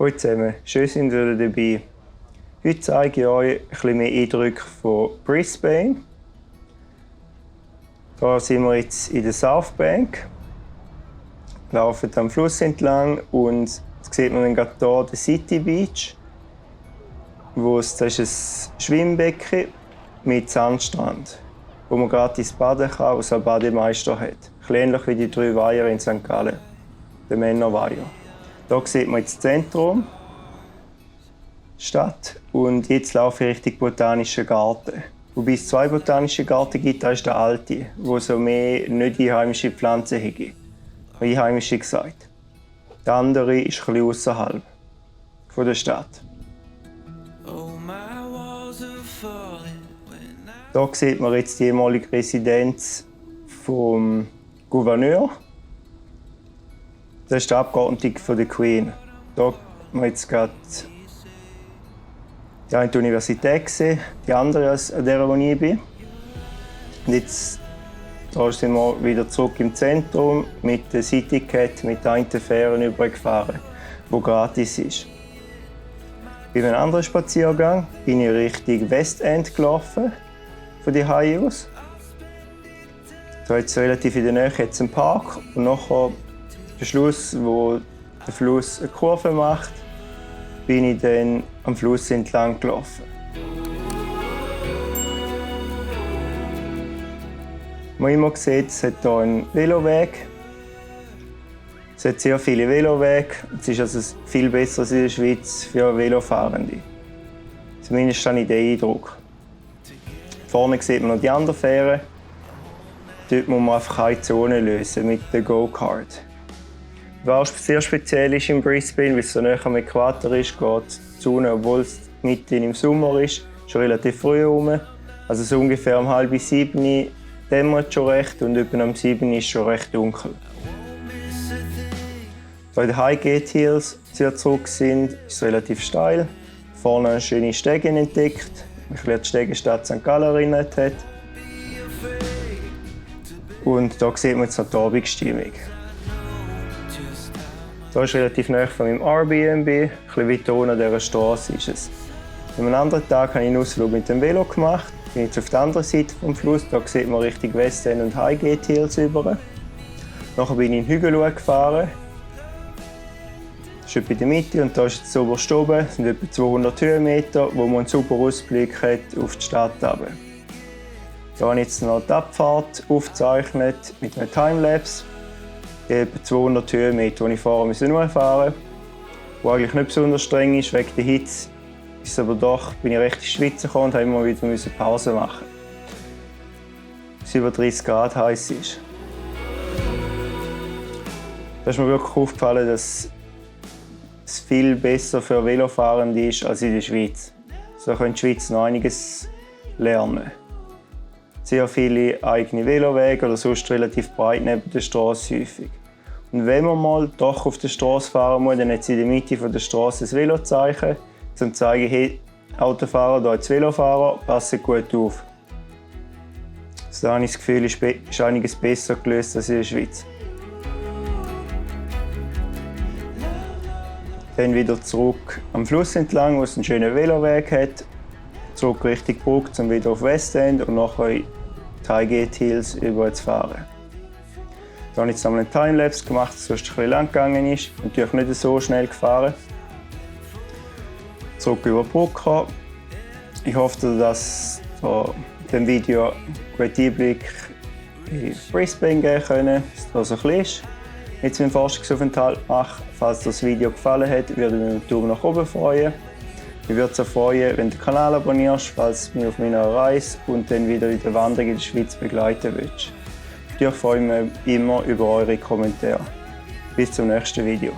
Hallo zusammen, schön sind ihr dabei. Heute zeige ich euch ein bisschen mehr Eindrücke von Brisbane. Hier sind wir jetzt in der South Bank, laufen am Fluss entlang und jetzt sieht man dann gerade hier den City Beach. Das ist ein Schwimmbecken mit Sandstrand, wo man gratis baden kann, was ein Bademeister hat. Ein bisschen ähnlich wie die 3 Weiher in St. Gallen, der Männerweiher. Hier sieht man jetzt das Zentrum der Stadt und jetzt laufe ich Richtung Botanischen Garten. Wobei es 2 botanische Gärten gibt, das ist der alte, wo so mehr nicht einheimische Pflanzen hat. Einheimische gesagt. Der andere ist etwas außerhalb der Stadt. Hier sieht man jetzt die ehemalige Residenz vom Gouverneur. Das ist die Abgeordnete von der Queen. Hier haben wir jetzt gerade die eine Universität gesehen, die andere, an der ich bin. Und jetzt hier sind wir wieder zurück im Zentrum mit der CityCat, mit der einen Fähre übergefahren, die gratis ist. Bei einem anderen Spaziergang bin ich Richtung West End gelaufen, von die Haie aus. Da jetzt relativ in der Nähe jetzt ein Park und nachher der Schluss, wo der Fluss eine Kurve macht, bin ich dann am Fluss entlang gelaufen. Man immer sieht, es hat hier einen Veloweg. Es hat sehr viele Velowege. Es ist also viel besser als in der Schweiz für Velofahrende. Zumindest habe ich den Eindruck. Vorne sieht man noch die andere Fähre. Dort muss man einfach eine Zone lösen mit dem Go-Kart. Was sehr speziell ist in Brisbane, weil es so nah am Äquator ist, geht die Sonne, obwohl es mitten im Sommer ist, schon relativ früh herum. Also so ungefähr um 6:30 dämmert es schon recht und etwa um 7 ist es schon recht dunkel. Bei den Highgate Hills, die wir zurück sind, ist es relativ steil. Vorne eine schöne Stege entdeckt, die an die Stegenstadt St. Gallen erinnert hat. Und hier sieht man jetzt noch die Abendstimmung. Hier ist relativ nahe von meinem Airbnb, ein bisschen weiter unten an dieser Straße ist es. An einem anderen Tag habe ich einen Ausflug mit dem Velo gemacht. Bin jetzt auf der anderen Seite des Flusses, hier sieht man Richtung West End und Highgate Hills über. Nachher bin ich in den Hügel gefahren. Das ist etwa in der Mitte und hier ist jetzt oberst oben, das sind etwa 200 Höhenmeter, wo man einen super Ausblick hat auf die Stadt runter. Hier habe ich jetzt noch die Abfahrt aufgezeichnet mit einem Timelapse. Etwa 200 Höhenmeter, die ich vorher fahren musste, was eigentlich nicht besonders streng ist, wegen der Hitze. Ist aber doch, bin ich recht ins Schwitzen gekommen und musste immer wieder Pause machen. Es über 30 Grad heiß ist. Da ist mir wirklich aufgefallen, dass es viel besser für Velofahrende ist als in der Schweiz. So kann die Schweiz noch einiges lernen. Sehr viele eigene Velowege oder sonst relativ breit neben der Straße häufig. Und wenn man mal doch auf der Straße fahren muss, dann hat es in der Mitte der Straße ein Velozeichen, um zu zeigen, hey, Autofahrer, hier als Velofahrer, passen gut auf. Also da habe ich das Gefühl, ist einiges besser gelöst als in der Schweiz. Dann wieder zurück am Fluss entlang, wo es einen schönen Veloweg hat. Zurück Richtung Brugg, um wieder auf West End und nachher die Highgate Hills über zu fahren. Da habe ich jetzt einmal einen Timelapse gemacht, dass es sonst ein bisschen lang gegangen ist. Natürlich nicht so schnell gefahren. Zurück über die Brücke. Ich hoffe, dass in diesem Video einen guten Einblick in Brisbane geben können, dass es so ein bisschen ist. Jetzt meinen Forschungsaufenthalt mache. Falls dir das Video gefallen hat, würde ich mich mit dem Daumen nach oben freuen. Ich würde es auch freuen, wenn du den Kanal abonnierst, falls du mich auf meiner Reise und dann wieder in der Wanderung in der Schweiz begleiten willst. Ich freue mich immer über eure Kommentare. Bis zum nächsten Video.